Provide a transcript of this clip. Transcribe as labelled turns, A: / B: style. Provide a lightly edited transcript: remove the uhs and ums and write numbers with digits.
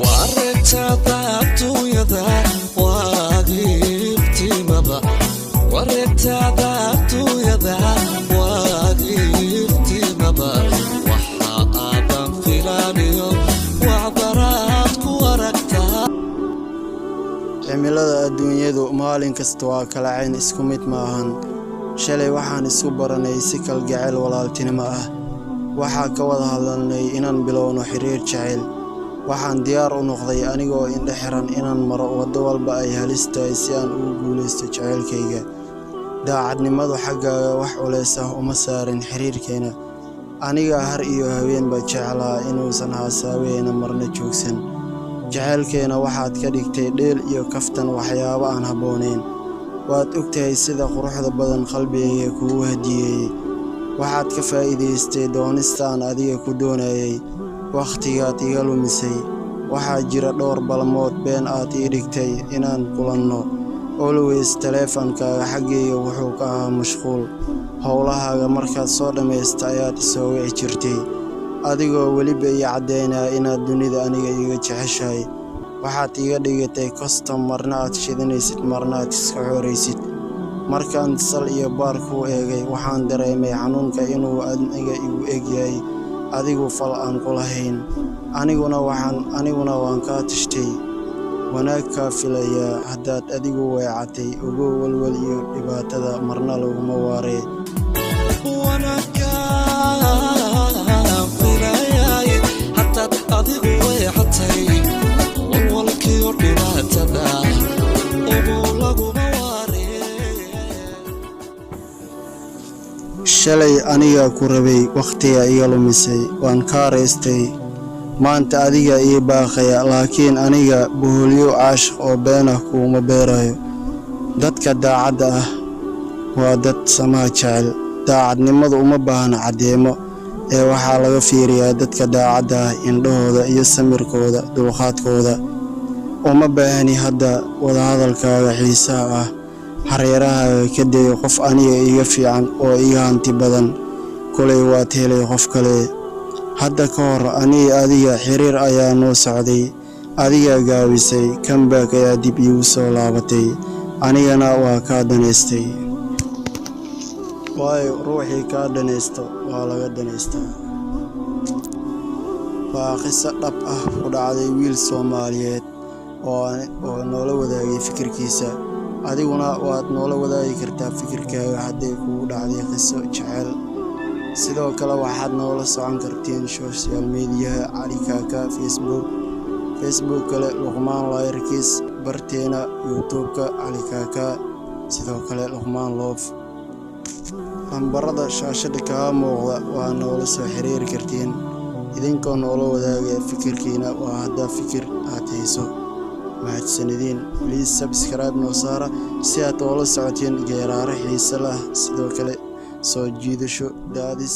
A: wareegtada adduunyada waaqiftimaba wareegtada adduunyada waaqiftimaba waxa aadan filaaniyo wacdaraad ku aragtaa
B: cimilada adduunyadu maalin kasta waa kala cayn isku mid maahan shalay waxaan isku baranay si kalgacayl walaaltinimo ah waxaa ka wada hadalnay inaan bilowno xiriir jacayl waxaan diyaar u noqday anigoo indha xiran inaan maro waddo walba ay halis tahay si aan ugu guulaysto jacaylkayga daacadnimadu xaggaaga wax culays ah uma saarin xiriirkeena aniga har iyo haweenba jeclaa inuusan haasaaweena marna joogsan jacaylkeena waxaad ka dhigtay dheel iyo kaftan waxyaabo aan habboonayn waad ogtahay sida quruxda badan qalbigayga kugu hadiyeeyey waxaad ka faa'iidaystay doonistaan adiga ku doonayay wakhtigaad iga lumisay waxaa jira dhowr balmood been aad ii dhigtay inaan kulanno always taleefankaaga xaggayga wuxuu ka ahaa mashquul howlahaaga markaad soo dhammaysta ayaad isoo wici jirtay adigoo weliba ii caddaynaya inaad dunida aniga iga jeceshahay waxaad iga dhigatay kostam marna aad shidanaysid marna aad iska xooraysid markaan sal iyo baar kuu eegay waxaan dareemay xanuunka inuu aniga igu egyahay adigu fal aan ku lahayn aniguna waan kaa tashtay wanaag kaa filayaa haddaad adigu weecatay ugu walwal iyo dhibaatada marna laguma waaree shalay aniga ku rabay wakhtiga iga lumisay waan kaa reestay maanta adiga ii baaqaya laakiin aniga boholyo caashiq oo beenah kuuma beerayo dadka daacadda ah waa dad samaha jecel daacadnimadu uma baahna caddeemo ee waxaa laga fiiriyaa dadka daacadda ah indhahooda iyo samirkooda dulqaadkooda uma baahni hadda wadahadalkaaga xiisaha ah hareerahaaga ka day qof aniga iga fiican oo iga hanti badan kulay waad helay qof kale hadda ka hor adiga xiriir ayaa noo socday adiga gaabisay comeback ayaa dib iigu soo laabatay anigana waa kaa danaystay waayo ruuxii kaa danaysto waa laga danaystaa waa qiso dhab ah ku dhacday wiil Soomaaliyeed oo noola wadaagay fikirkiisa adiguna waad noola wadaagi kartaa fikirkaaga hadday kugu dhacday qiso jacayl sidoo kale waxaad noola socon kartiin social media cali kaaka facebook kale luqmaan layrkiis barteena youtube-ka cali kaaka sidoo kale luqmaan love lambarada shaashada kaa muuqda waa noola soo xiriiri kartiin idinkoo noola wadaagaya fikirkiina waa hadda fikir aad hayso mahadsanidin please subscribe noo saara si aad oola socotiin geeraare xiise lah sidoo kale soo jiidasho daadis